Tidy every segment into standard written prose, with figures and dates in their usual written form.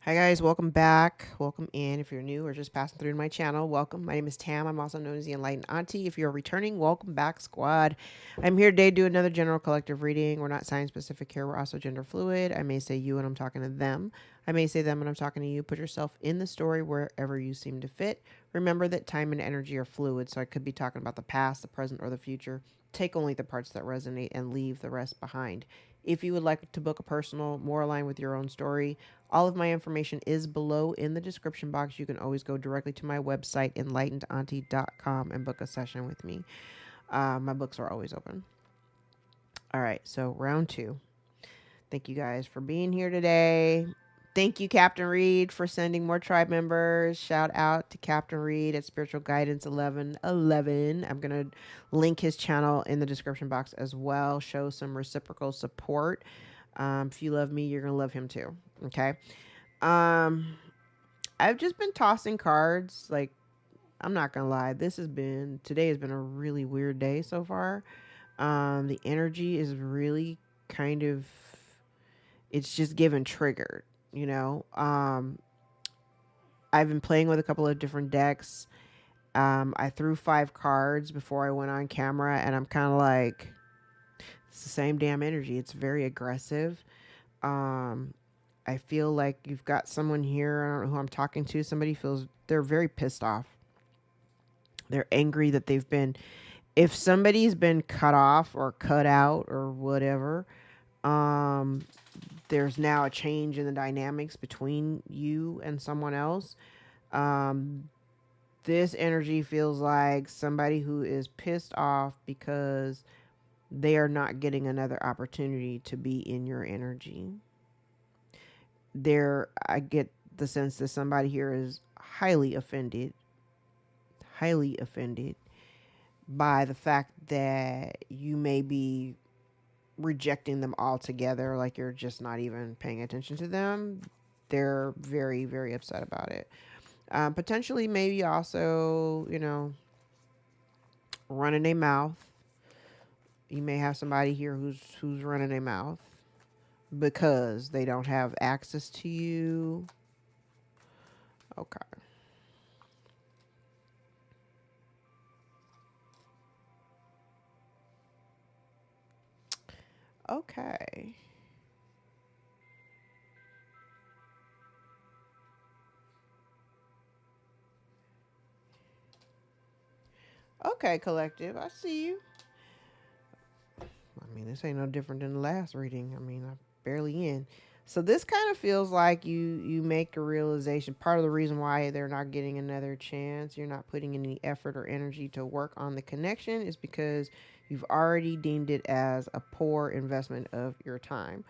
Hi guys, welcome back. Welcome in. If you're new or just passing through to my channel, welcome. My name is Tam. I'm also known as the Enlightened Auntie. If you're returning, welcome back, squad. I'm here today to do another general collective reading. We're not sign specific here. We're also gender fluid. I may say you when I'm talking to them. I may say them when I'm talking to you. Put yourself in the story wherever you seem to fit. Remember that time and energy are fluid, so I could be talking about the past, the present, or the future. Take only the parts that resonate and leave the rest behind. If you would like to book a personal, more aligned with your own story, all of my information is below in the description box. You can always go directly to my website, EnlightenedAuntie.com, and book a session with me. My books are always open. All right, so round two. Thank you guys for being here today. Thank you, Captain Reid, for sending more tribe members. Shout out to Captain Reid at Spiritual Guidance 1111. I'm going to link his channel in the description box as well. Show some reciprocal support. If you love me, you're going to love him too. Okay. I've just been tossing cards. Like, I'm not going to lie. Today has been a really weird day so far. The energy is really kind of, it's just given triggered, you know. I've been playing with a couple of different decks. I threw 5 cards before I went on camera, and I'm kind of like, it's the same damn energy. It's very aggressive. I feel like you've got someone here, I don't know who I'm talking to. Somebody feels they're very pissed off. They're angry that if somebody's been cut off or cut out or whatever, there's now a change in the dynamics between you and someone else. This energy feels like somebody who is pissed off because they are not getting another opportunity to be in your energy. I get the sense that somebody here is highly offended by the fact that you may be rejecting them altogether, like you're just not even paying attention to them. They're very, very upset about it. Potentially, maybe also, running their mouth. You may have somebody here who's running their mouth because they don't have access to you. Okay. Okay. Okay, collective. I see you. I mean, this ain't no different than the last reading. I mean, I'm barely in. So this kind of feels like you make a realization. Part of the reason why they're not getting another chance, you're not putting any effort or energy to work on the connection, is because you've already deemed it as a poor investment of your time.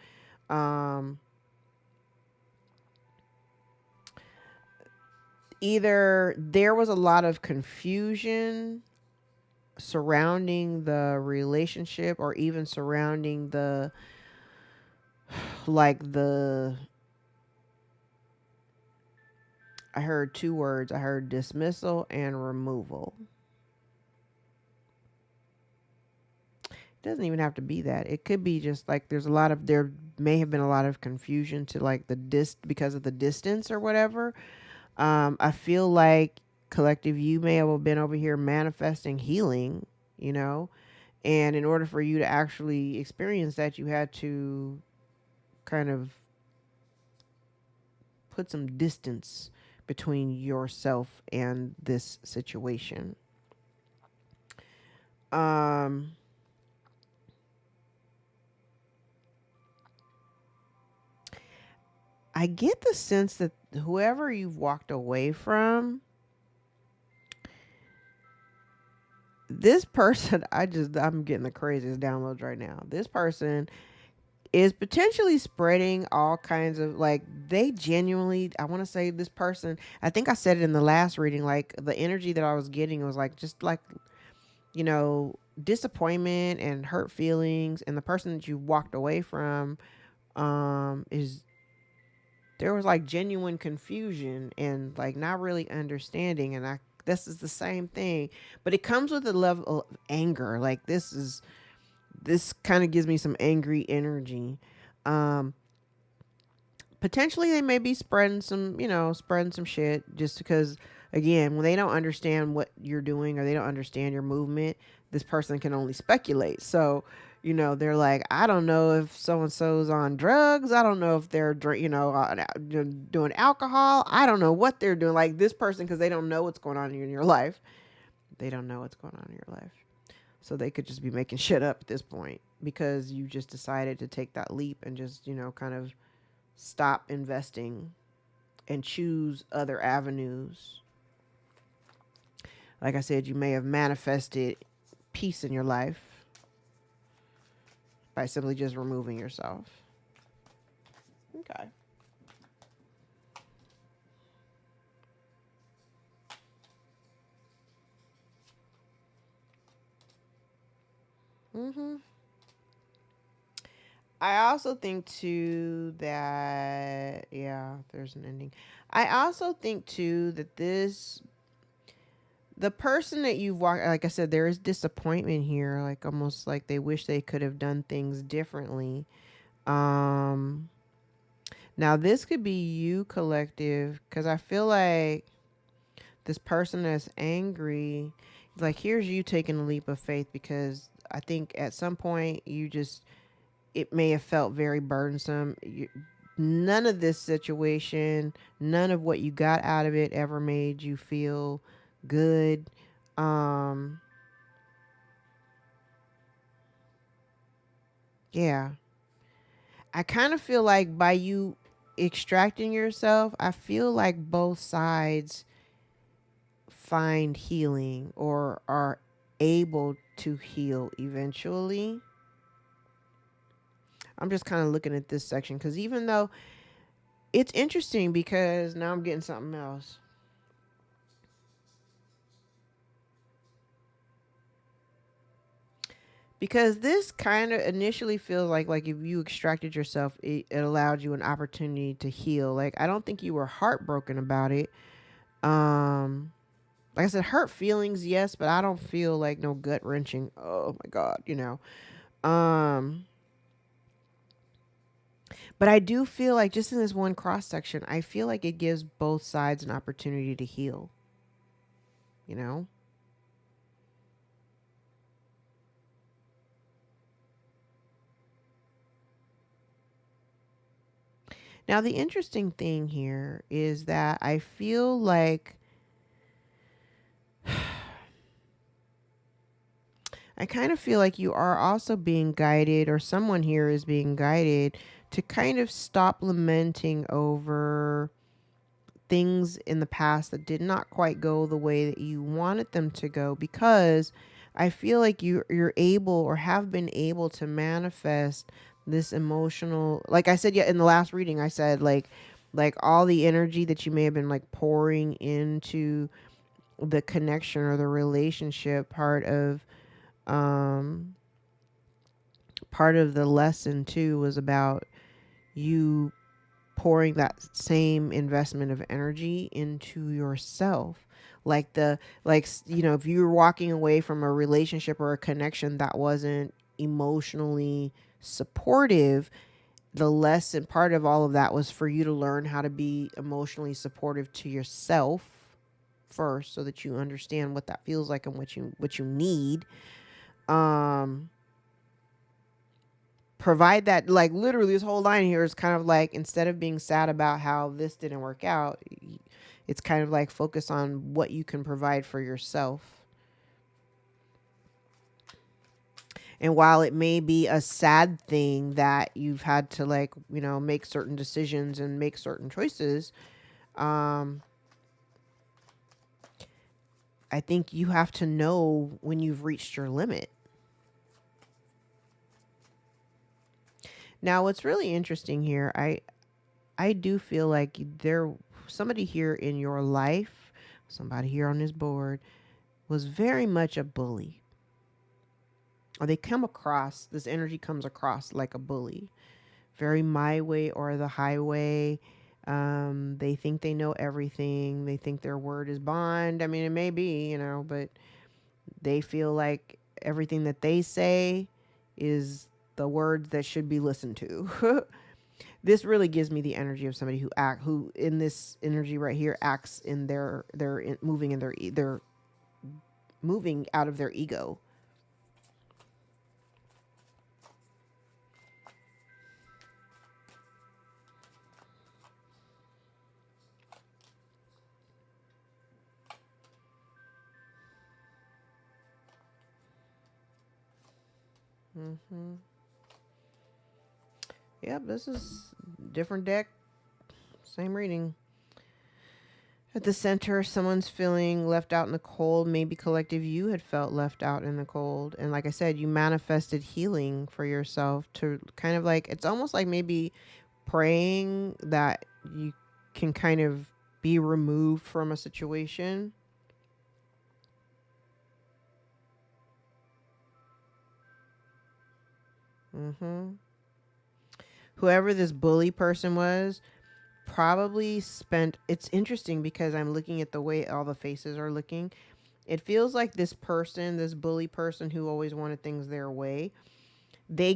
Either there was a lot of confusion surrounding the relationship, or even surrounding I heard 2 words. I heard dismissal and removal. It doesn't even have to be that. It could be just like there may have been a lot of confusion to like because of the distance or whatever. I feel like, collective, you may have been over here manifesting healing, and in order for you to actually experience that, you had to kind of put some distance between yourself and this situation. I get the sense that whoever you've walked away from, this person, I'm getting the craziest downloads right now. This person is potentially spreading all kinds of, like, they genuinely, I want to say this person, I think I said it in the last reading, like the energy that I was getting was like, just like, disappointment and hurt feelings. And the person that you walked away from, is, there was like genuine confusion and like not really understanding. And this is the same thing, but it comes with a level of anger. Like this kind of gives me some angry energy. Potentially they may be spreading some, spreading some shit just because, again, when they don't understand what you're doing or they don't understand your movement, this person can only speculate. So, they're like, I don't know if so and so's on drugs. I don't know if they're, doing alcohol. I don't know what they're doing. Like this person, because they don't know what's going on in your life. They don't know what's going on in your life. So they could just be making shit up at this point because you just decided to take that leap and just, kind of stop investing and choose other avenues. Like I said, you may have manifested peace in your life by simply just removing yourself. Okay. Mm-hmm. I also think too that, yeah, there's an ending. I also think too that the person that you've walked, like I said, there is disappointment here, like almost like they wish they could have done things differently. Um, Now this could be you, collective, because I feel like this person that's angry, like here's you taking a leap of faith because I think at some point it may have felt very burdensome. None of this situation, none of what you got out of it ever made you feel good. Um, yeah. I kind of feel like by you extracting yourself, I feel like both sides find healing or are able to heal eventually. I'm just kind of looking at this section because even though it's interesting because now I'm getting something else. Because this kind of initially feels like if you extracted yourself, it allowed you an opportunity to heal. Like I don't think you were heartbroken about it. Um, like I said, hurt feelings, yes, but I don't feel like no gut wrenching. Oh my god. Um, But I do feel like just in this one cross section, I feel like it gives both sides an opportunity to heal, you know? Now, the interesting thing here is that I feel like I kind of feel like you are also being guided, or someone here is being guided to kind of stop lamenting over things in the past that did not quite go the way that you wanted them to go, because I feel like you're able or have been able to manifest this emotional, like I said, yeah, in the last reading I said like all the energy that you may have been like pouring into the connection or the relationship um part of the lesson too was about you pouring that same investment of energy into yourself. If you were walking away from a relationship or a connection that wasn't emotionally supportive, the lesson part of all of that was for you to learn how to be emotionally supportive to yourself first so that you understand what that feels like and what you need. um Provide that, like literally this whole line here is kind of like, instead of being sad about how this didn't work out, it's kind of like focus on what you can provide for yourself. And while it may be a sad thing that you've had to make certain decisions and make certain choices, um I think you have to know when you've reached your limit. Now what's really interesting here, I do feel like there somebody here in your life, somebody here on this board was very much a bully. Or they come across, this energy comes across like a bully. Very my way or the highway. They think they know everything. They think their word is bond. I mean, it may be, but they feel like everything that they say is the words that should be listened to. This really gives me the energy of somebody who in this energy right here acts in moving in their moving out of their ego. Yep, this is different deck, same reading. At the center, someone's feeling left out in the cold. Maybe collective you had felt left out in the cold. And like I said, you manifested healing for yourself to kind of like, it's almost like maybe praying that you can kind of be removed from a situation. Whoever this bully person was probably spent, it's interesting because I'm looking at the way all the faces are looking. It feels like this person, this bully person who always wanted things their way, they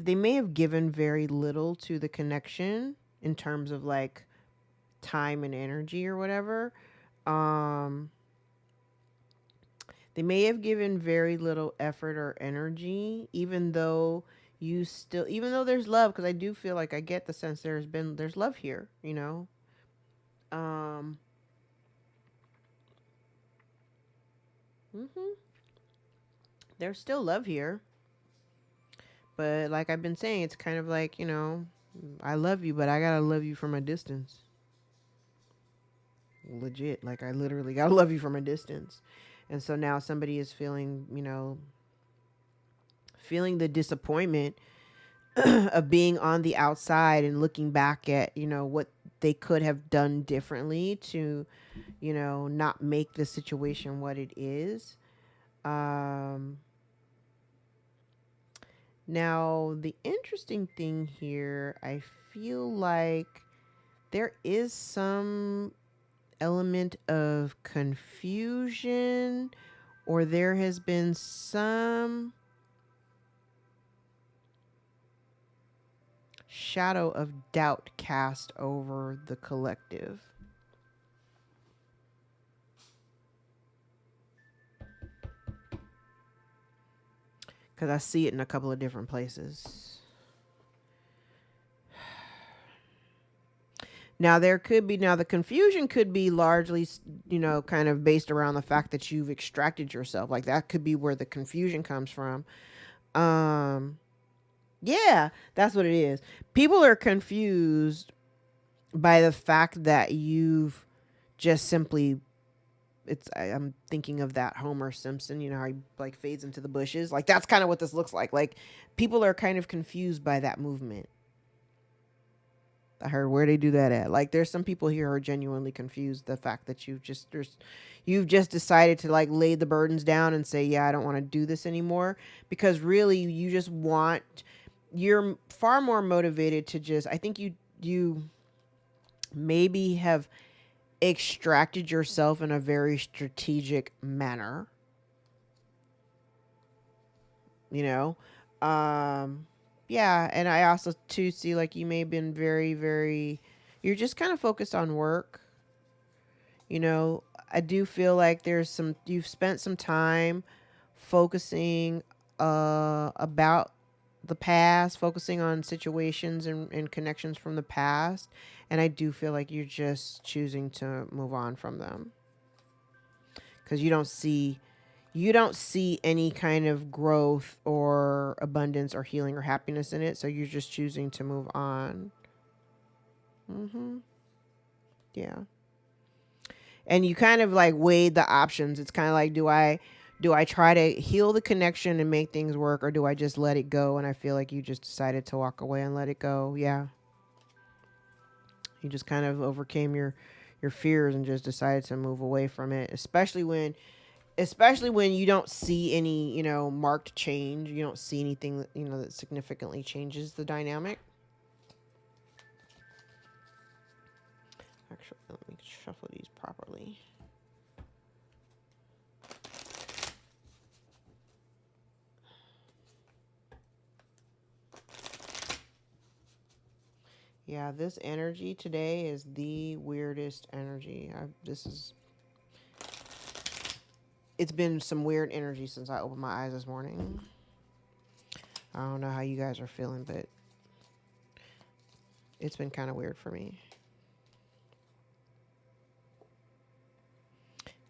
may have given very little to the connection in terms of like time and energy or whatever. They may have given very little effort or energy, even though even though there's love, because I do feel like I get the sense there's love here, you know. Um, hmm There's still love here, but like I've been saying, it's kind of like, you know, I love you, but I gotta love you from a distance. Legit, like I literally gotta love you from a distance. And so now somebody is feeling, you know, feeling the disappointment of being on the outside and looking back at, you know, what they could have done differently to, you know, not make the situation what it is. Um, Now, the interesting thing here, I feel like there is some element of confusion, or there has been some shadow of doubt cast over the collective. Because I see it in a couple of different places. Now, the confusion could be largely, you know, kind of based around the fact that you've extracted yourself. Like that could be where the confusion comes from. Yeah, that's what it is. People are confused by the fact that you've just simply, I'm thinking of that Homer Simpson, you know, how he like fades into the bushes. Like that's kind of what this looks like. Like people are kind of confused by that movement. I heard where they do that at. Like there's some people here who are genuinely confused the fact that you've just decided to like lay the burdens down and say, yeah, I don't want to do this anymore, because really you're far more motivated to just, I think you maybe have extracted yourself in a very strategic manner, you know. Yeah, and I also too see like you may have been very, you're just kind of focused on work, you know. I do feel like you've spent some time focusing about the past, focusing on situations and connections from the past, and I do feel like you're just choosing to move on from them because you don't see any kind of growth or abundance or healing or happiness in it, so you're just choosing to move on. Yeah. And you kind of like weighed the options. It's kind of like, do I try to heal the connection and make things work, or do I just let it go? And I feel like you just decided to walk away and let it go. Yeah. You just kind of overcame your fears and just decided to move away from it, especially when you don't see any, you know, marked change. You don't see anything that, you know, that significantly changes the dynamic. Actually, let me shuffle these properly. Yeah, this energy today is the weirdest energy. It's been some weird energy since I opened my eyes this morning. I don't know how you guys are feeling, but it's been kind of weird for me.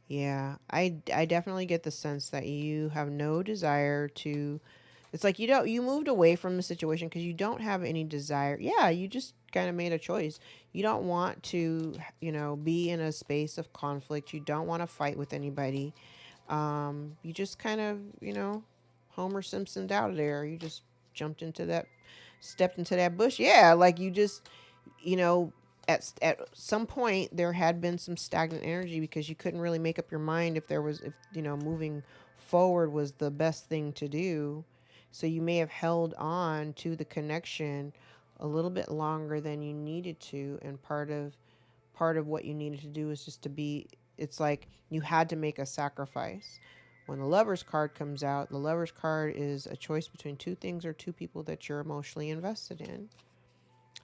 Yeah, I definitely get the sense that you have no desire to. It's like you moved away from the situation because you don't have any desire. Yeah, you just kind of made a choice. You don't want to, be in a space of conflict. You don't want to fight with anybody. You just kind of, Homer Simpsoned out of there. You just jumped into that, stepped into that bush. Yeah, like you just, you know, at some point there had been some stagnant energy because you couldn't really make up your mind if moving forward was the best thing to do. So you may have held on to the connection a little bit longer than you needed to, and part of what you needed to do is just to be, it's like you had to make a sacrifice. When the Lover's card comes out, the Lover's card is a choice between two things or two people that you're emotionally invested in.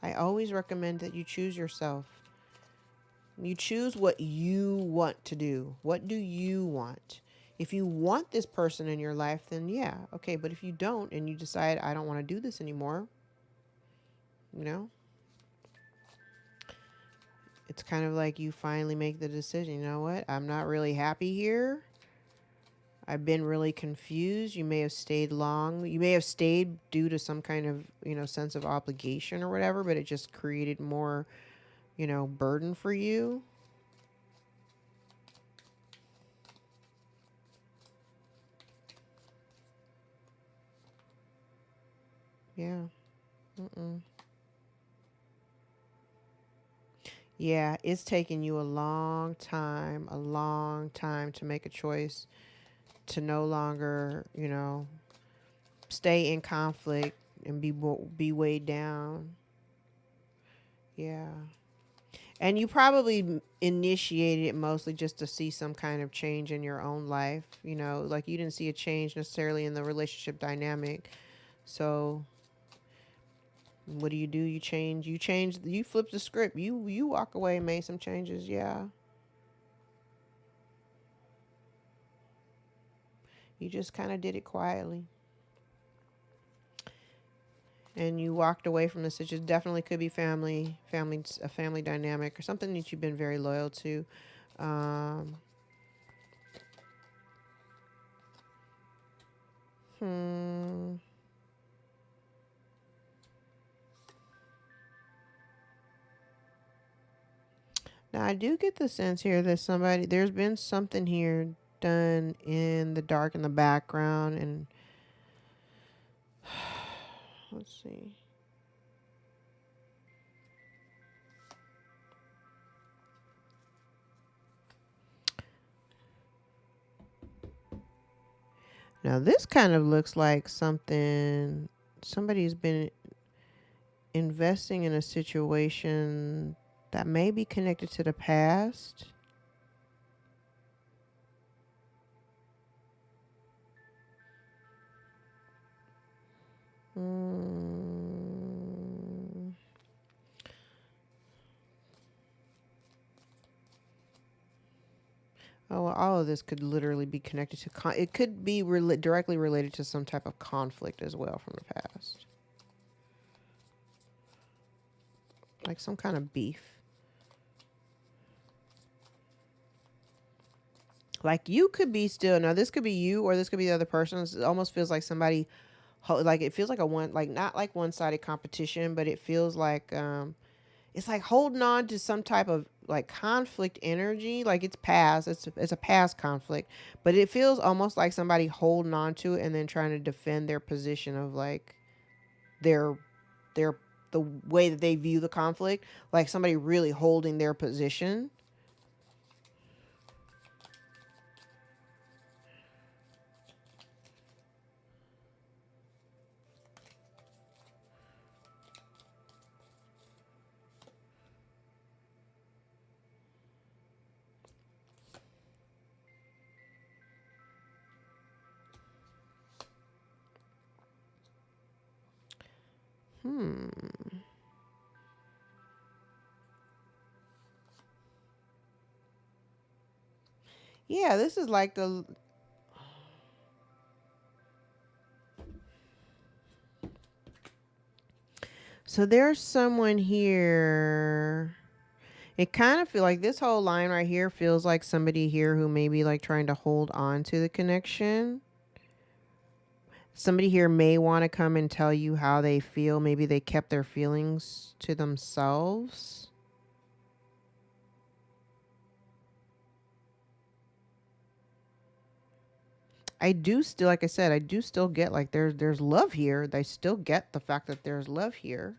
I always recommend that you choose yourself. You choose what you want to do. What do you want? If you want this person in your life, then yeah, okay. But if you don't and you decide, I don't want to do this anymore, you know, it's kind of like you finally make the decision. You know what? I'm not really happy here. I've been really confused. You may have stayed long. You may have stayed due to some kind of, sense of obligation or whatever, but it just created more, burden for you. Yeah. Mm-mm. Yeah, it's taken you a long time to make a choice to no longer, stay in conflict and be weighed down. Yeah. And you probably initiated it mostly just to see some kind of change in your own life. Like you didn't see a change necessarily in the relationship dynamic. So what do? You flip the script. You walk away and made some changes. Yeah. You just kind of did it quietly. And you walked away from the situation. Definitely could be a family dynamic or something that you've been very loyal to. Um, hmm. Now I do get the sense here that there's been something here done in the dark in the background, and let's see. Now this kind of looks like somebody's been investing in a situation that may be connected to the past. Mm. Oh, well, all of this could literally be connected to it could be directly related to some type of conflict as well from the past, like some kind of beef. Like you could be still now. This could be you, or this could be the other person. It almost feels like somebody, like it feels like a one, like not like one-sided competition, but it feels like it's like holding on to some type of like conflict energy. Like it's past. It's a past conflict, but it feels almost like somebody holding on to it and then trying to defend their position of like their their the way that they view the conflict. Like somebody really holding their position. Hmm. Yeah, this is like the... So there's someone here. It kind of feel like this whole line right here feels like somebody here who may be like trying to hold on to the connection. Somebody here may want to come and tell you how they feel. Maybe they kept their feelings to themselves. I do still, like I said, I do still get like there's love here. I still get the fact that there's love here.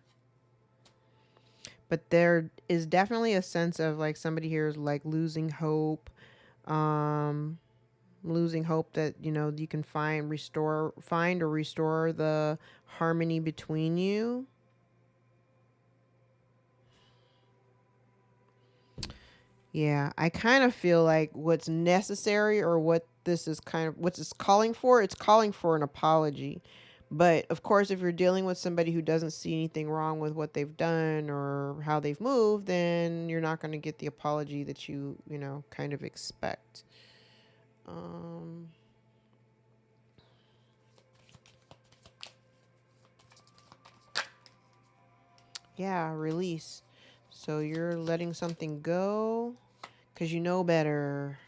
But there is definitely a sense of like somebody here is like losing hope. Um losing hope that, you know, you can find or restore the harmony between you. Yeah, I kind of feel like what's necessary, or what this is kind of what's it's calling for, it's calling for an apology. But of course, if you're dealing with somebody who doesn't see anything wrong with what they've done or how they've moved, then you're not going to get the apology that you know, kind of expect. Um yeah, release. So you're letting something go because you know better.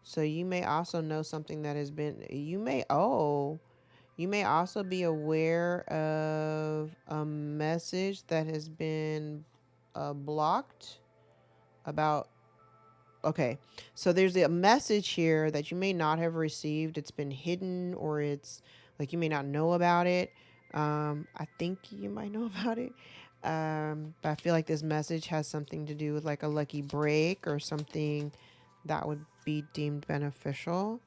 So you may also know something that has been, you may also be aware of a message that has been blocked about. Okay, so there's a message here that you may not have received. It's been hidden, or it's like you may not know about it. I think you might know about it. But I feel like this message has something to do with like a lucky break or something that would be deemed beneficial.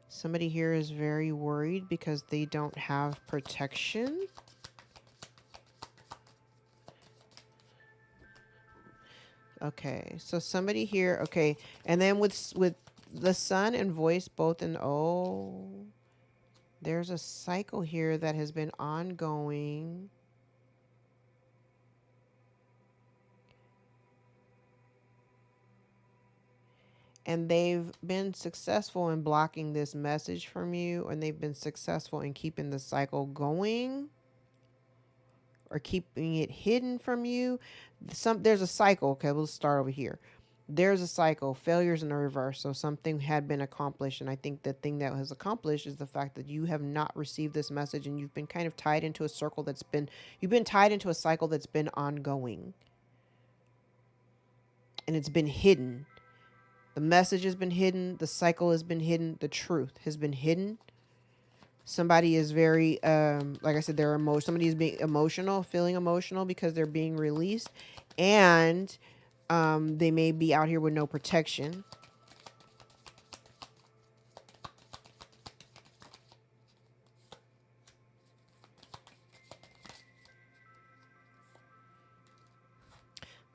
Somebody here is very worried because they don't have protection. Okay, so somebody here, okay, and then with the sun and voice both in O, there's a cycle here that has been ongoing. And they've been successful in blocking this message from you, and they've been successful in keeping the cycle going or keeping it hidden from you. There's a cycle. Okay, we'll start over here. There's a cycle. Failures in the reverse. So something had been accomplished, and I think the thing that has accomplished is the fact that you have not received this message, and you've been kind of tied into a circle you've been tied into a cycle that's been ongoing, and it's been hidden. The message has been hidden. The cycle has been hidden. The truth has been hidden. Somebody is very, like I said, somebody is being emotional, feeling emotional because they're being released, and they may be out here with no protection.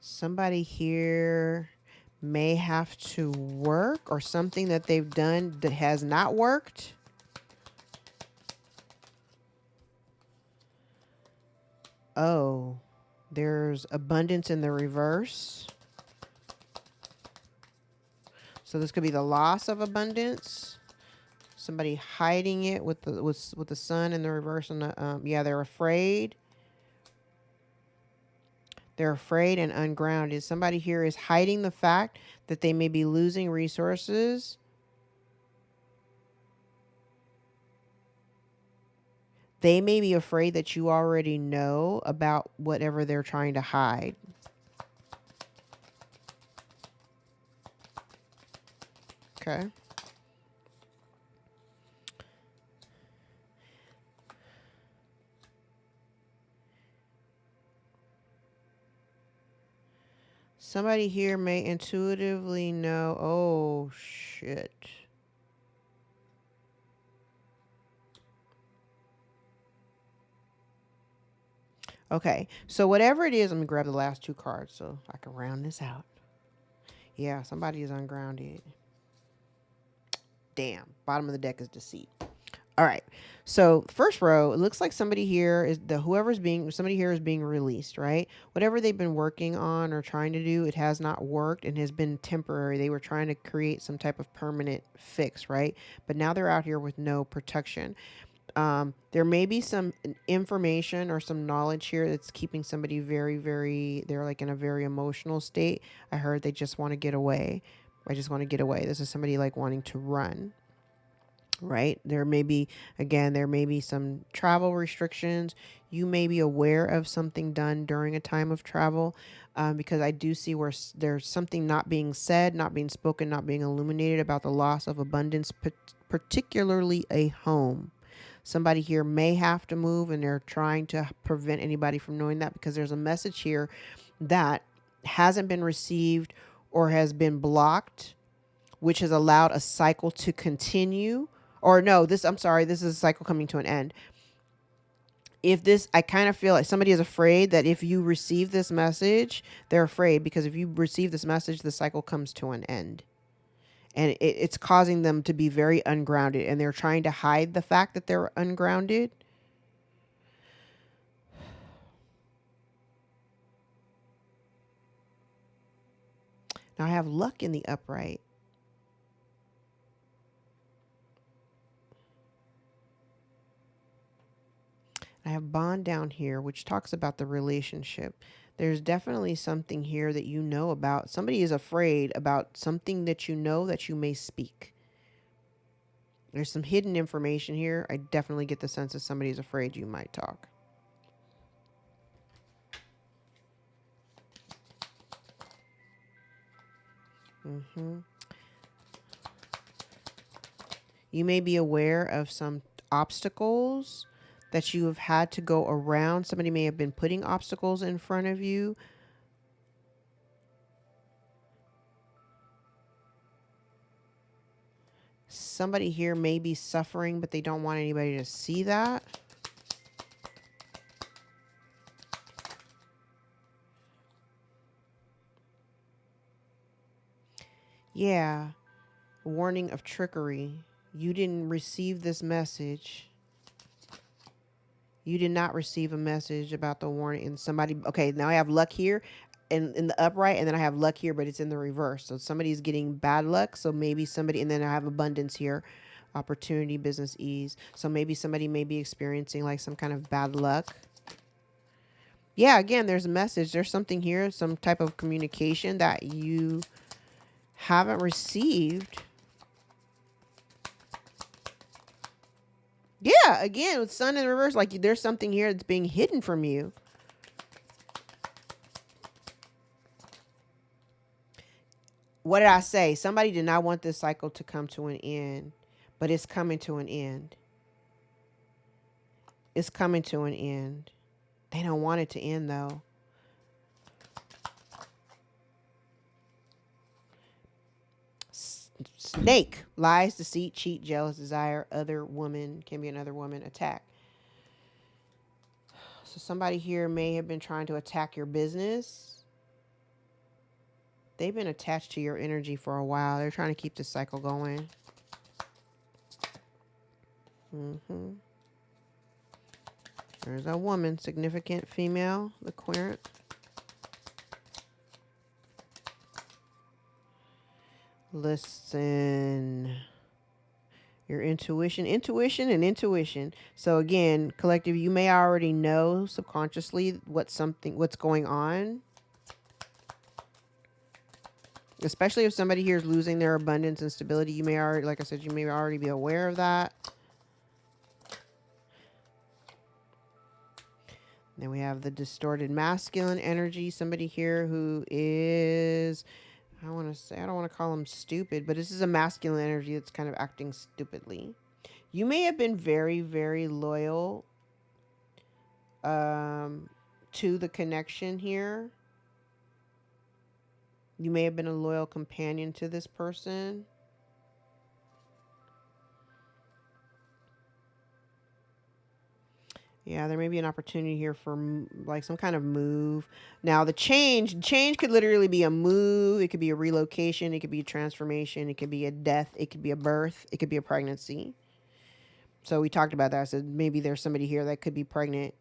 Somebody here may have to work, or something that they've done that has not worked. Oh, there's abundance in the reverse. So this could be the loss of abundance. Somebody hiding it with the sun in the reverse, and the yeah, they're afraid. They're afraid and ungrounded. Somebody here is hiding the fact that they may be losing resources. They may be afraid that you already know about whatever they're trying to hide. Okay. Somebody here may intuitively know, oh, shit. Okay, so whatever it is, let me grab the last two cards so I can round this out. Yeah, somebody is ungrounded. Damn, bottom of the deck is deceit. All right. So first row, it looks like somebody here is somebody here is being released, right? Whatever they've been working on or trying to do, it has not worked and has been temporary. They were trying to create some type of permanent fix, right? But now they're out here with no protection. There may be some information or some knowledge here that's keeping somebody very, very, they're like in a very emotional state. I heard they just want to get away. I just want to get away. This is somebody like wanting to run, right? There may be, again, there may be some travel restrictions. You may be aware of something done during a time of travel, because I do see where there's something not being said, not being spoken, not being illuminated about the loss of abundance, particularly a home. Somebody here may have to move and they're trying to prevent anybody from knowing that, because there's a message here that hasn't been received or has been blocked, which has allowed a cycle to continue. Or no, I'm sorry, this is a cycle coming to an end. I kind of feel like somebody is afraid that if you receive this message, they're afraid because if you receive this message, the cycle comes to an end. And it's causing them to be very ungrounded, and they're trying to hide the fact that they're ungrounded. Now I have luck in the upright. I have bond down here, which talks about the relationship. There's definitely something here that you know about. Somebody is afraid about something that you know that you may speak. There's some hidden information here. I definitely get the sense that somebody's afraid you might talk. You may be aware of some obstacles that you have had to go around. Somebody may have been putting obstacles in front of you. Somebody here may be suffering, but they don't want anybody to see that. Yeah. Warning of trickery. You didn't receive this message. You did not receive a message about the warning. And somebody, okay, now I have luck here in the upright, and then I have luck here, but it's in the reverse. So somebody's getting bad luck. So maybe somebody, and then I have abundance here, opportunity, business, ease. So maybe somebody may be experiencing like some kind of bad luck. Yeah, again, there's a message. There's something here, some type of communication that you haven't received. Yeah, again, with sun in reverse, like there's something here that's being hidden from you. What did I say? Somebody did not want this cycle to come to an end, but it's coming to an end. It's coming to an end. They don't want it to end, though. Snake. Lies, deceit, cheat, jealous, desire, other woman, can be another woman, attack. So somebody here may have been trying to attack your business. They've been attached to your energy for a while. They're trying to keep this cycle going. There's a woman, significant female, the querent. Listen. Your intuition. So again, collective, you may already know subconsciously what's going on. Especially if somebody here is losing their abundance and stability, you may already, like I said, you may already be aware of that. Then we have the distorted masculine energy. Somebody here who is, I don't want to call them stupid, but this is a masculine energy that's kind of acting stupidly. You may have been very, very loyal to the connection here. You may have been a loyal companion to this person. Yeah, there may be an opportunity here for like some kind of move. Now the change could literally be a move. It could be a relocation. It could be a transformation. It could be a death. It could be a birth. It could be a pregnancy. So we talked about that. I said maybe there's somebody here that could be pregnant.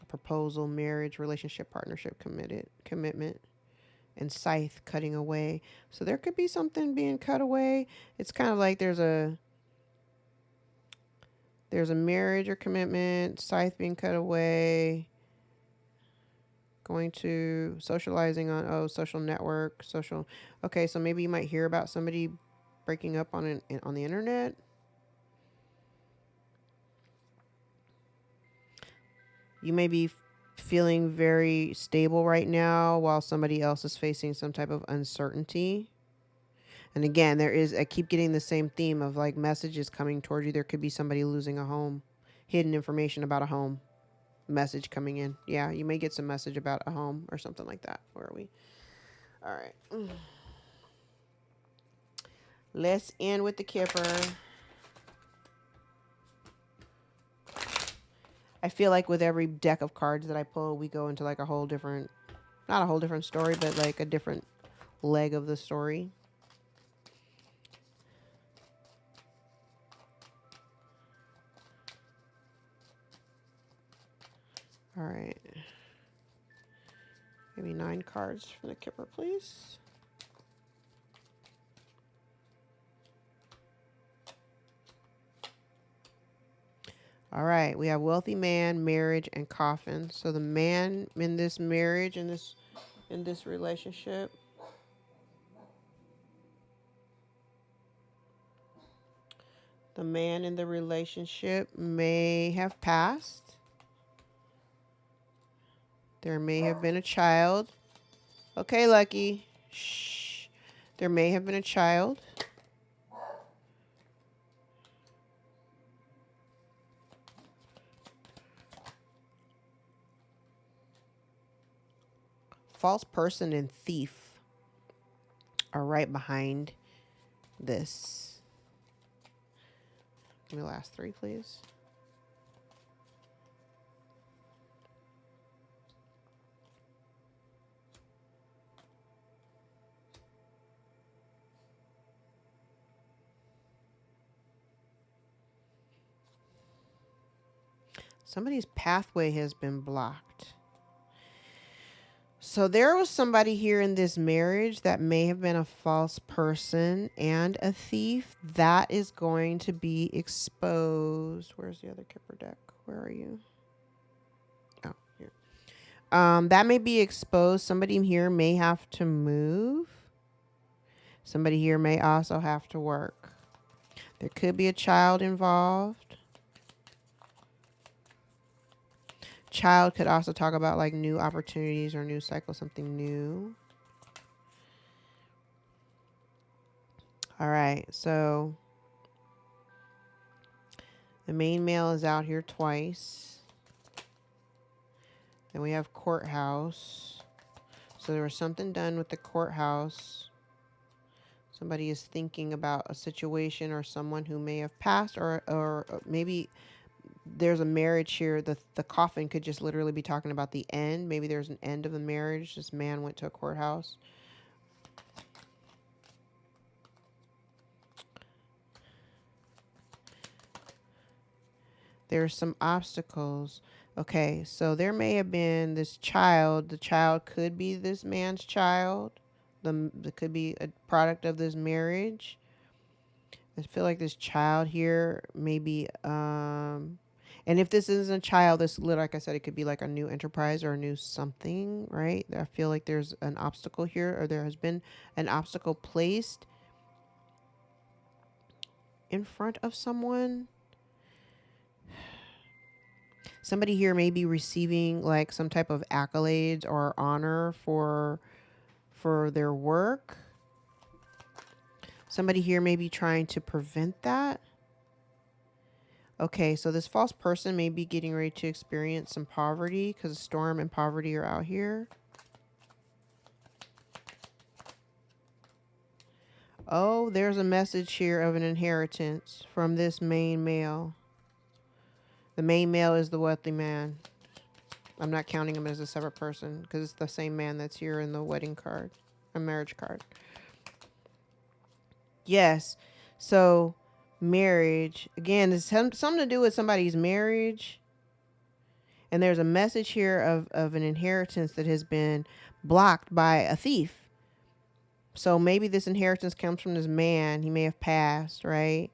A proposal, marriage, relationship, partnership, commitment, and scythe cutting away. So there could be something being cut away. It's kind of like there's a marriage or commitment, scythe being cut away. Going to socializing on social network, social. Okay, so maybe you might hear about somebody breaking up on the internet. You may be feeling very stable right now while somebody else is facing some type of uncertainty. And again, I keep getting the same theme of like messages coming towards you. There could be somebody losing a home, hidden information about a home, message coming in. Yeah, you may get some message about a home or something like that. Where are we? All right. Let's end with the Kipper. I feel like with every deck of cards that I pull, we go into like a whole different, not a whole different story, but like a different leg of the story. All right. Give me 9 cards for the Kipper, please. All right. We have wealthy man, marriage, and coffin. So the man in this marriage, in this relationship, the man in the relationship may have passed. There may have been a child. Okay, Lucky. Shh. There may have been a child. False person and thief are right behind this. Give me the last 3, please. Somebody's pathway has been blocked. So there was somebody here in this marriage that may have been a false person and a thief. That is going to be exposed. Where's the other Kipper deck? Where are you? Oh, here. That may be exposed. Somebody here may have to move. Somebody here may also have to work. There could be a child involved. Child could also talk about like new opportunities or new cycle, something new. All right, so the main male is out here twice. Then we have courthouse. So there was something done with the courthouse. Somebody is thinking about a situation or someone who may have passed, or maybe there's a marriage here. The coffin could just literally be talking about the end. Maybe there's an end of the marriage. This man went to a courthouse. There's some obstacles. Okay, so there may have been this child. The child could be this man's child. It could be a product of this marriage. I feel like this child here maybe and if this isn't a child, this, like I said, it could be like a new enterprise or a new something, right? I feel like there's an obstacle here, or there has been an obstacle placed in front of someone. Somebody here may be receiving like some type of accolades or honor for their work. Somebody here may be trying to prevent that. Okay, so this false person may be getting ready to experience some poverty because storm and poverty are out here. Oh, there's a message here of an inheritance from this main male. The main male is the wealthy man. I'm not counting him as a separate person because it's the same man that's here in the wedding card, a marriage card. Yes. So marriage again is something to do with somebody's marriage. And there's a message here of an inheritance that has been blocked by a thief. So maybe this inheritance comes from this man. He may have passed, right?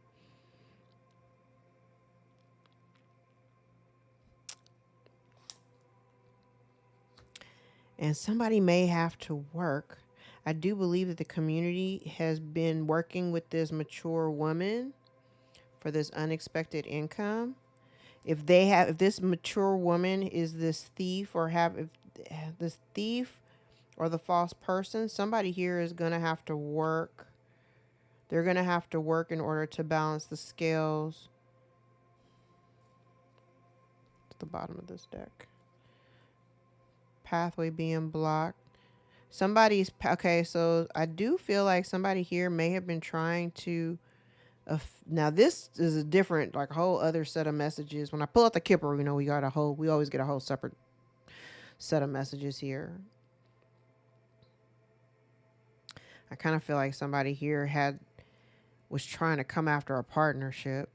And somebody may have to work. I do believe that the community has been working with this mature woman for this unexpected income. If this mature woman is this thief if this thief or the false person, somebody here is going to have to work. They're going to have to work in order to balance the scales. At the bottom of this deck. Pathway being blocked. Okay, so I do feel like somebody here may have been trying to now this is a different, like, whole other set of messages. When I pull out the Kipper, we always get a whole separate set of messages here. I kind of feel like somebody here was trying to come after a partnership.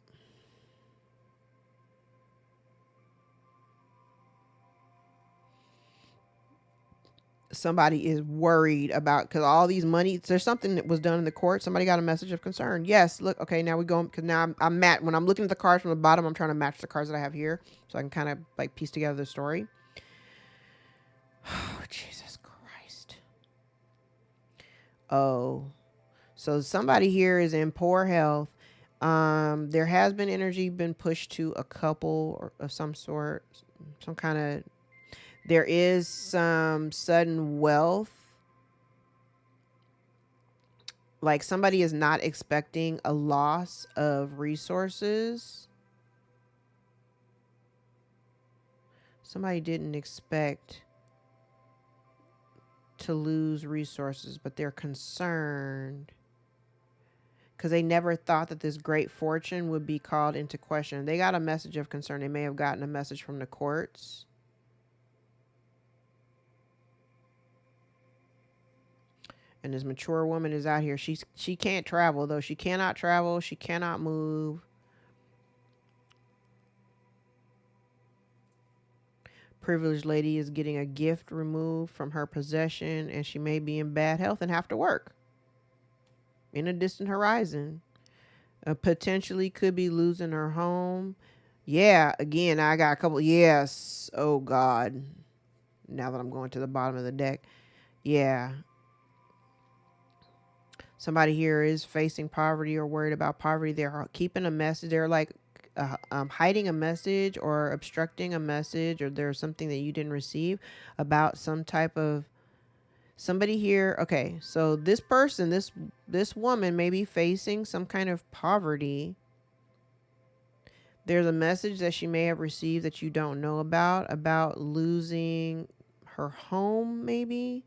Somebody is worried about, because all these money, there's something that was done in the court. Somebody got a message of concern. Yes, look, okay, now we go, because now I'm when I'm looking at the cards from the bottom, I'm trying to match the cards that I have here so I can kind of like piece together the story. Oh, Jesus Christ. Oh, so somebody here is in poor health. There has been energy been pushed to a couple of some sort, some kind of, there is some sudden wealth. Like somebody is not expecting a loss of resources. Somebody didn't expect to lose resources, but they're concerned because they never thought that this great fortune would be called into question. They got a message of concern. They may have gotten a message from the courts. And this mature woman is out here. She can't travel, though. She cannot travel. She cannot move. Privileged lady is getting a gift removed from her possession, and she may be in bad health and have to work in a distant horizon. Potentially could be losing her home. Yeah, again, I got a couple. Yes. Oh, God. Now that I'm going to the bottom of the deck. Yeah. Somebody here is facing poverty or worried about poverty. They're keeping a message. They're like hiding a message or obstructing a message, or there's something that you didn't receive about some type of somebody here. Okay, so this person, this woman may be facing some kind of poverty. There's a message that she may have received that you don't know about losing her home, maybe.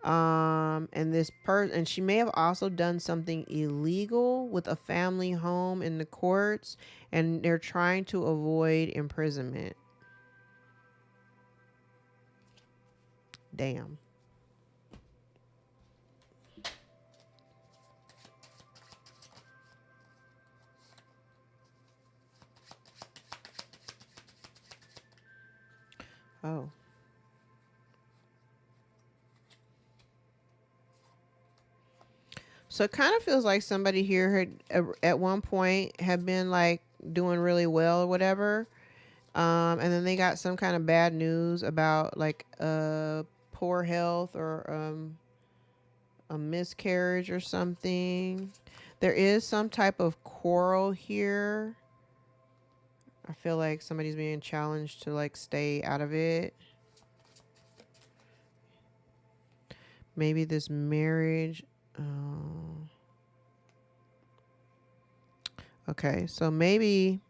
And this person, and she may have also done something illegal with a family home in the courts, and they're trying to avoid imprisonment. Damn. Oh. So it kind of feels like somebody here had at one point had been like doing really well or whatever. And then they got some kind of bad news about like poor health or a miscarriage or something. There is some type of quarrel here. I feel like somebody's being challenged to like stay out of it. Maybe this marriage. Okay, so maybe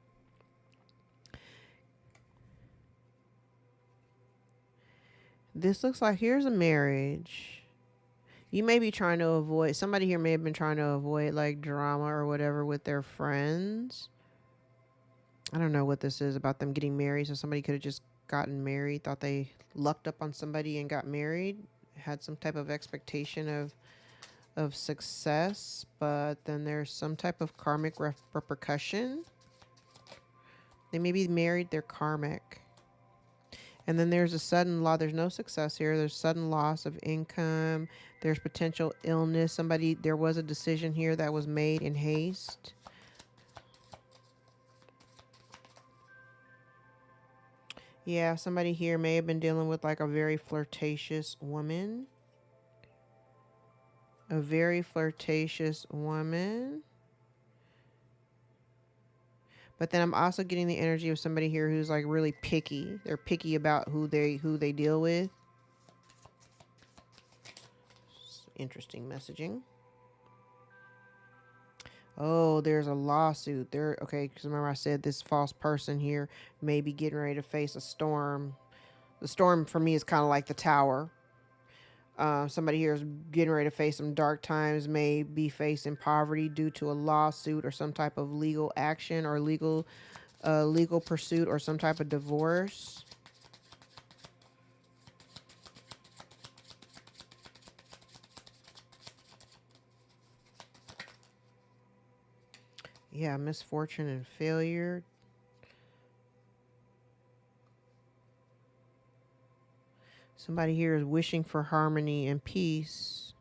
this looks like here's a marriage. You may be trying to avoid, somebody here may have been trying to avoid like drama or whatever with their friends. I don't know what this is about them getting married. So somebody could have just gotten married, thought they lucked up on somebody and got married, had some type of expectation of success, but then there's some type of karmic repercussion. They may be married, they're karmic. And then there's a sudden loss. There's no success here. There's sudden loss of income. There's potential illness. There was a decision here that was made in haste. Yeah, somebody here may have been dealing with like a very flirtatious woman. A very flirtatious woman. But then I'm also getting the energy of somebody here who's like really picky. They're picky about who they deal with. Interesting messaging. Oh, there's a lawsuit there. Okay, because remember I said this false person here may be getting ready to face a storm. The storm for me is kind of like the tower. Somebody here is getting ready to face some dark times, may be facing poverty due to a lawsuit or some type of legal action or legal pursuit or some type of divorce. Yeah, misfortune and failure. Somebody here is wishing for harmony and peace,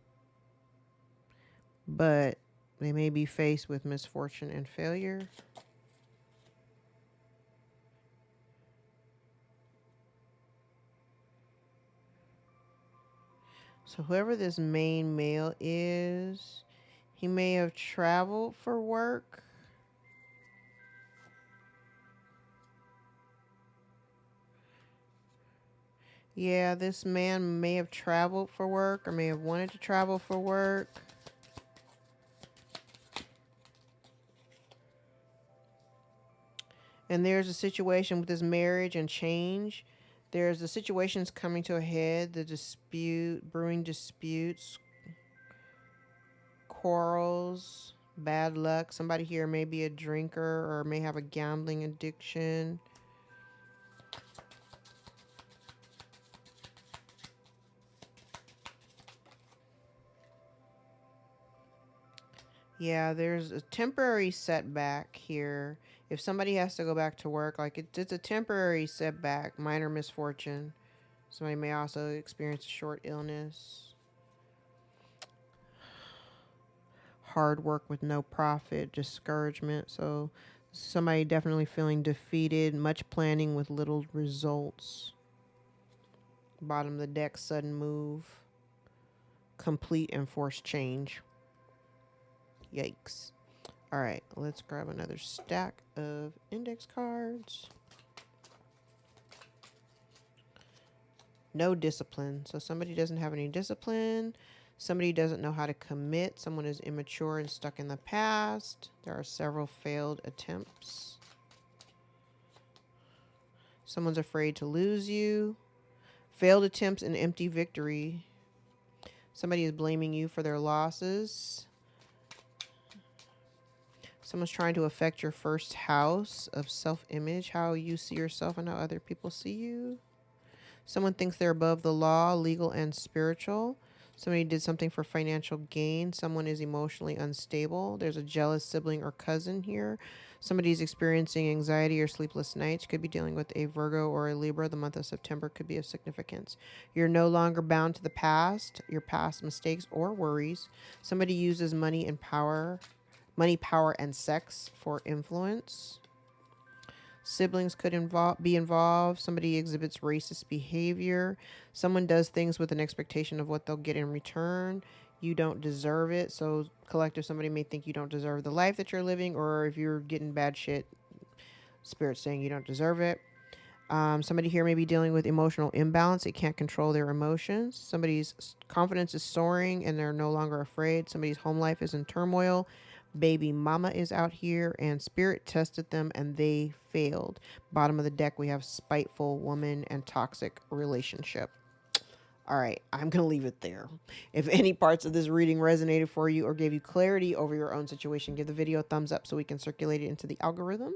but they may be faced with misfortune and failure. So whoever this main male is, he may have traveled for work. Yeah, this man may have traveled for work or may have wanted to travel for work. And there's a situation with this marriage and change. There's the situations coming to a head, the dispute, brewing disputes, quarrels, bad luck. Somebody here may be a drinker or may have a gambling addiction. Yeah, there's a temporary setback here. If somebody has to go back to work, like it's a temporary setback, minor misfortune. Somebody may also experience a short illness. Hard work with no profit, discouragement. So somebody definitely feeling defeated, much planning with little results. Bottom of the deck, sudden move. Complete and forced change. Yikes. All right, let's grab another stack of index cards. No discipline. So somebody doesn't have any discipline. Somebody doesn't know how to commit. Someone is immature and stuck in the past. There are several failed attempts. Someone's afraid to lose you. Failed attempts and empty victory. Somebody is blaming you for their losses. Someone's trying to affect your first house of self-image, how you see yourself and how other people see you. Someone thinks they're above the law, legal and spiritual. Somebody did something for financial gain. Someone is emotionally unstable. There's a jealous sibling or cousin here. Somebody's experiencing anxiety or sleepless nights. Could be dealing with a Virgo or a Libra. The month of September could be of significance. You're no longer bound to the past, your past mistakes or worries. Somebody uses money, power, and sex for influence. Siblings could be involved. Somebody exhibits racist behavior. Someone does things with an expectation of what they'll get in return. You don't deserve it. So collective, somebody may think you don't deserve the life that you're living, or if you're getting bad shit, spirit's saying you don't deserve it. Somebody here may be dealing with emotional imbalance. They can't control their emotions. Somebody's confidence is soaring and they're no longer afraid. Somebody's home life is in turmoil. Baby mama is out here and spirit tested them and they failed. Bottom of the deck, we have spiteful woman and toxic relationship. All right, I'm going to leave it there. If any parts of this reading resonated for you or gave you clarity over your own situation, give the video a thumbs up so we can circulate it into the algorithm.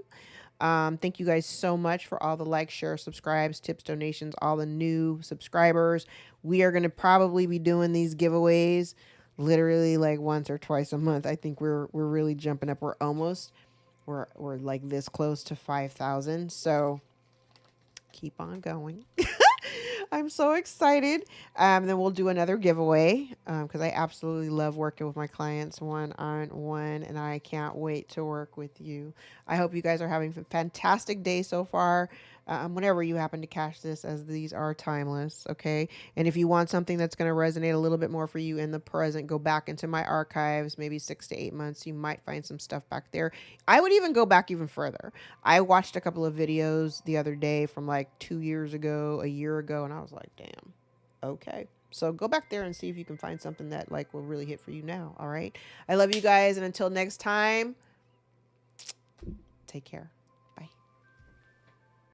Thank you guys so much for all the likes, shares, subscribes, tips, donations, all the new subscribers. We are going to probably be doing these giveaways literally like once or twice a month. I think we're really jumping up. We're like this close to 5,000. So keep on going. I'm so excited. Then we'll do another giveaway because I absolutely love working with my clients one-on-one, and I can't wait to work with you. I hope you guys are having a fantastic day so far. Whenever you happen to catch this, as these are timeless, okay? And if you want something that's going to resonate a little bit more for you in the present, go back into my archives, maybe 6 to 8 months. You might find some stuff back there. I would even go back even further. I watched a couple of videos the other day from like 2 years ago, a year ago, and I was like, damn, okay. So go back there and see if you can find something that like will really hit for you now. All right. I love you guys. And until next time, take care.